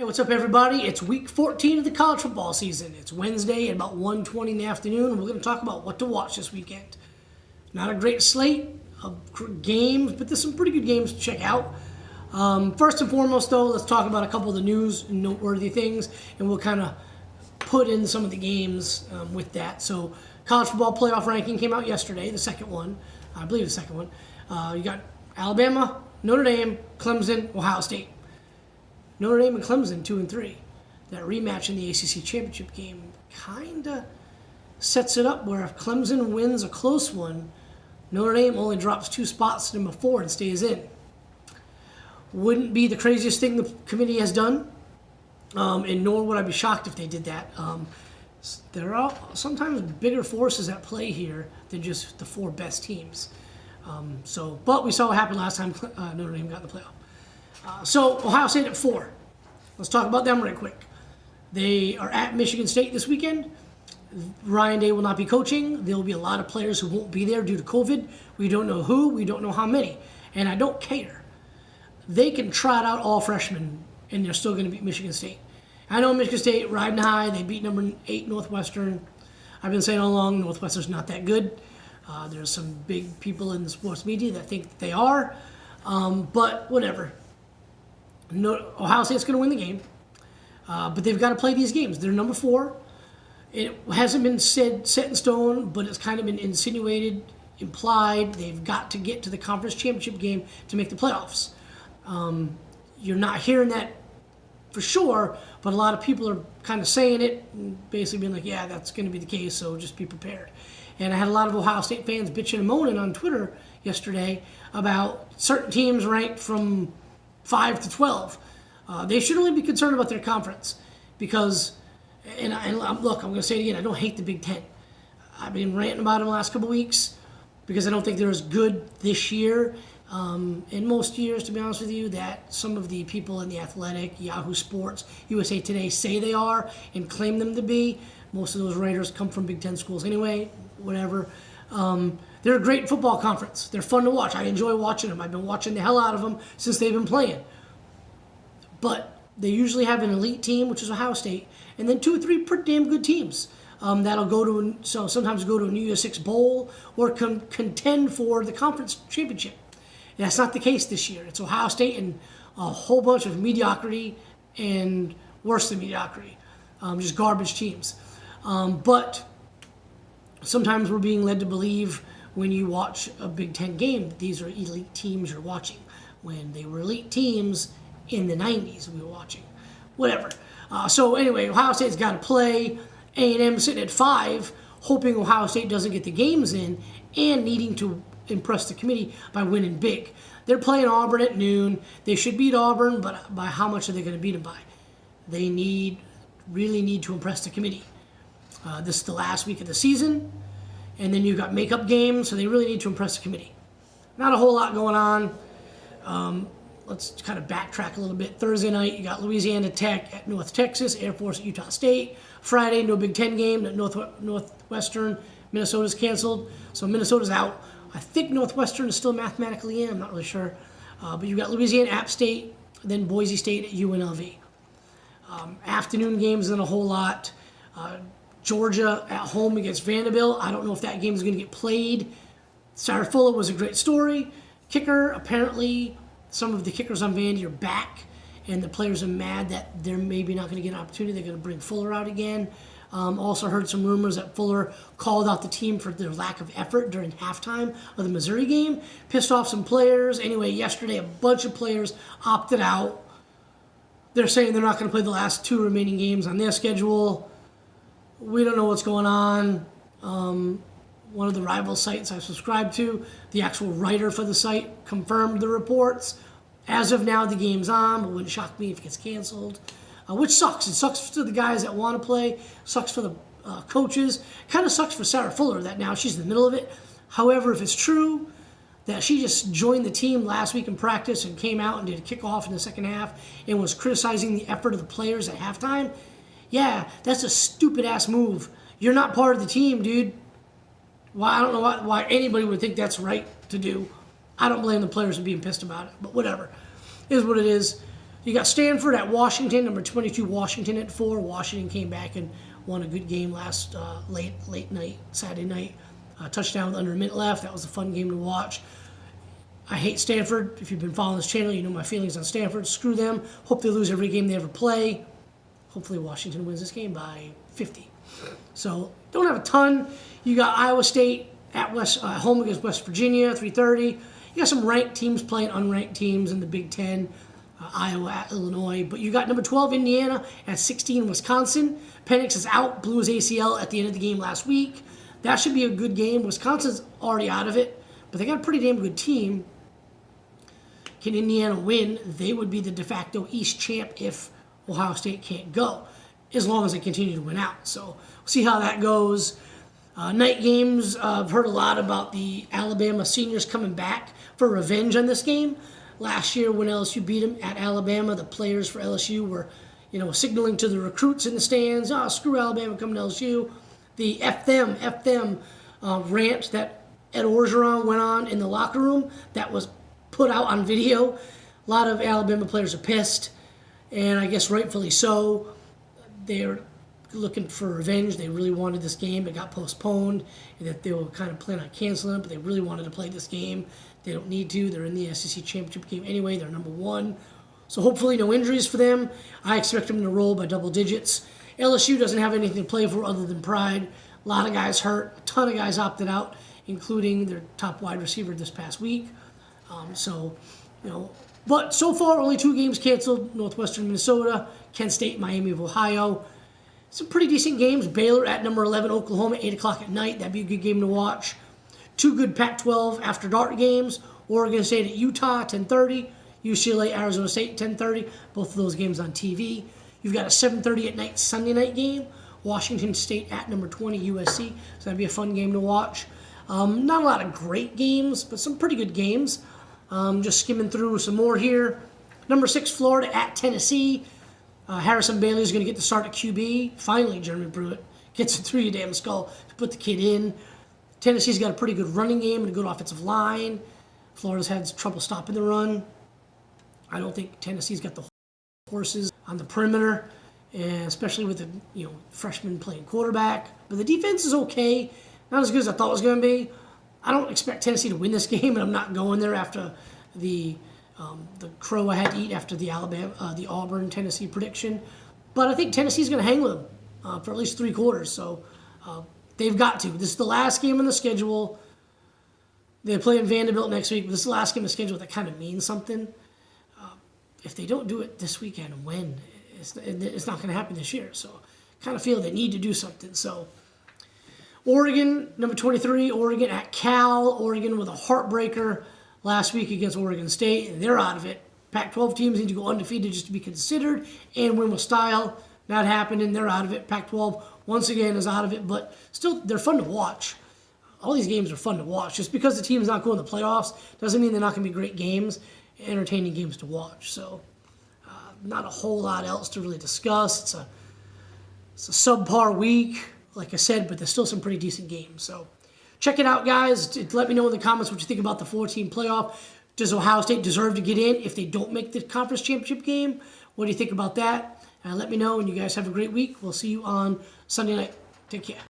Hey, what's up, everybody? It's week 14 of the college football season. It's Wednesday at about 1:20 in the afternoon, and we're going to talk about what to watch this weekend. Not a great slate of games, but there's some pretty good games to check out. First and foremost, though, let's talk about a couple of the news and noteworthy things, and we'll kind of put in some of the games with that. So, college football playoff ranking came out yesterday, the second one. I believe the second one. You got Alabama, Notre Dame, Clemson, Ohio State. Notre Dame and Clemson 2 and 3. That rematch in the ACC championship game kind of sets it up where if Clemson wins a close one, Notre Dame only drops 2 spots to number 4 and stays in. Wouldn't be the craziest thing the committee has done, and nor would I be shocked if they did that. There are sometimes bigger forces at play here than just the 4 best teams. But we saw what happened last time Notre Dame got in the playoff. So Ohio State at 4. Let's talk about them right quick. They are at Michigan State this weekend. Ryan Day will not be coaching. There will be a lot of players who won't be there due to COVID. We don't know who. We don't know how many. And I don't care. They can trot out all freshmen, and they're still going to beat Michigan State. I know Michigan State riding high. They beat number 8 Northwestern. I've been saying all along Northwestern's not that good. There's some big people in the sports media that think that they are. But whatever. Ohio State's going to win the game, but they've got to play these games. They're number 4. It hasn't been set in stone, but it's kind of been insinuated, implied. They've got to get to the conference championship game to make the playoffs. You're not hearing that for sure, but a lot of people are kind of saying it, and basically being like, yeah, that's going to be the case, so just be prepared. And I had a lot of Ohio State fans bitching and moaning on Twitter yesterday about certain teams ranked from 5 to 12. They should only be concerned about their conference because, look, I'm going to say it again, I don't hate the Big Ten. I've been ranting about them the last couple weeks because I don't think they're as good this year. In most years, to be honest with you, that some of the people in The Athletic, Yahoo Sports, USA Today say they are and claim them to be. Most of those writers come from Big Ten schools anyway, whatever. They're a great football conference. They're fun to watch. I enjoy watching them. I've been watching the hell out of them since they've been playing. But they usually have an elite team, which is Ohio State, and then 2 or 3 pretty damn good teams that'll sometimes go to a New Year's Six bowl or contend for the conference championship. And that's not the case this year. It's Ohio State and a whole bunch of mediocrity and worse than mediocrity, just garbage teams. But sometimes we're being led to believe when you watch a Big Ten game, these are elite teams you're watching. When they were elite teams in the 90s, we were watching. Whatever. So anyway, Ohio State's got to play. A&M sitting at 5, hoping Ohio State doesn't get the games in and needing to impress the committee by winning big. They're playing Auburn at noon. They should beat Auburn, but by how much are they going to beat them by? They really need to impress the committee. This is the last week of the season. And then you've got makeup games, so they really need to impress the committee. Not a whole lot going on. Let's kind of backtrack a little bit. Thursday night, you got Louisiana Tech at North Texas, Air Force at Utah State. Friday, no Big Ten game at Northwestern. Minnesota's canceled, so Minnesota's out. I think Northwestern is still mathematically in. I'm not really sure. But you got Louisiana, App State, then Boise State at UNLV. Afternoon games and a whole lot. Georgia at home against Vanderbilt. I don't know if that game is going to get played. Sarah Fuller was a great story. Kicker, apparently some of the kickers on Vandy are back, and the players are mad that they're maybe not going to get an opportunity. They're going to bring Fuller out again. Also heard some rumors that Fuller called out the team for their lack of effort during halftime of the Missouri game. Pissed off some players. Anyway, yesterday a bunch of players opted out. They're saying they're not going to play the last 2 remaining games on their schedule. We don't know what's going on. One of the rival sites I subscribe to, the actual writer for the site, confirmed the reports. As of now, the game's on, but it wouldn't shock me if it gets canceled, which sucks. It sucks for the guys that want to play, sucks for the coaches, kind of sucks for Sarah Fuller that now she's in the middle of it. However, if it's true that she just joined the team last week in practice and came out and did a kickoff in the second half and was criticizing the effort of the players at halftime, yeah, that's a stupid-ass move. You're not part of the team, dude. Well, I don't know why anybody would think that's right to do. I don't blame the players for being pissed about it, but whatever. It is what it is. You got Stanford at Washington, number 22 Washington at 4. Washington came back and won a good game last late night, Saturday night. Touchdown with under a minute left. That was a fun game to watch. I hate Stanford. If you've been following this channel, you know my feelings on Stanford. Screw them. Hope they lose every game they ever play. Hopefully Washington wins this game by 50. So don't have a ton. You got Iowa State at home against West Virginia, 3:30. You got some ranked teams playing unranked teams in the Big Ten. Iowa at Illinois. But you got number 12 Indiana at 16 Wisconsin. Penix is out, blew his ACL at the end of the game last week. That should be a good game. Wisconsin's already out of it, but they got a pretty damn good team. Can Indiana win? They would be the de facto East champ if Ohio State can't go, as long as they continue to win out. So we'll see how that goes. Night games, I've heard a lot about the Alabama seniors coming back for revenge on this game. Last year when LSU beat them at Alabama, the players for LSU were, signaling to the recruits in the stands, screw Alabama, come to LSU. The F them rant that Ed Orgeron went on in the locker room that was put out on video. A lot of Alabama players are pissed, and I guess rightfully so. They're looking for revenge. They really wanted this game. It got postponed, and that they were kind of planning on canceling it, but they really wanted to play this game. They don't need to. They're in the SEC championship game anyway. They're number 1. So hopefully no injuries for them. I expect them to roll by double digits. LSU doesn't have anything to play for other than pride. A lot of guys hurt. A ton of guys opted out, including their top wide receiver this past week. But so far only 2 games canceled. Northwestern Minnesota, Kent State, Miami of Ohio. Some pretty decent games. Baylor at number 11, Oklahoma, 8 o'clock at night. That'd be a good game to watch. 2 good Pac-12 after dark games. Oregon State at Utah, 10:30. UCLA, Arizona State, 10:30. Both of those games on TV. You've got a 7:30 at night Sunday night game. Washington State at number 20, USC. So that'd be a fun game to watch. Not a lot of great games, but some pretty good games. Just skimming through some more here. Number 6, Florida at Tennessee. Harrison Bailey is going to get the start at QB. Finally, Jeremy Pruitt gets it through your damn skull to put the kid in. Tennessee's got a pretty good running game and a good offensive line. Florida's had trouble stopping the run. I don't think Tennessee's got the horses on the perimeter, and especially with the freshman playing quarterback. But the defense is okay. Not as good as I thought it was going to be. I don't expect Tennessee to win this game, and I'm not going there after the crow I had to eat after the Auburn Tennessee prediction. But I think Tennessee's going to hang with them for at least 3 quarters. So they've got to. This is the last game on the schedule. They're playing Vanderbilt next week, but this is the last game on the schedule that kind of means something. If they don't do it this weekend and win, it's not going to happen this year. So I kind of feel they need to do something. So Oregon, number 23, Oregon at Cal. Oregon with a heartbreaker last week against Oregon State, and they're out of it. Pac-12 teams need to go undefeated just to be considered and win with style. Not happening. They're out of it. Pac-12, once again, is out of it, but still, they're fun to watch. All these games are fun to watch. Just because the team's not going to the playoffs doesn't mean they're not going to be great games, entertaining games to watch. So not a whole lot else to really discuss. It's a subpar week, like I said, but there's still some pretty decent games. So check it out, guys. Let me know in the comments what you think about the 4-team playoff. Does Ohio State deserve to get in if they don't make the conference championship game? What do you think about that? Let me know, and you guys have a great week. We'll see you on Sunday night. Take care.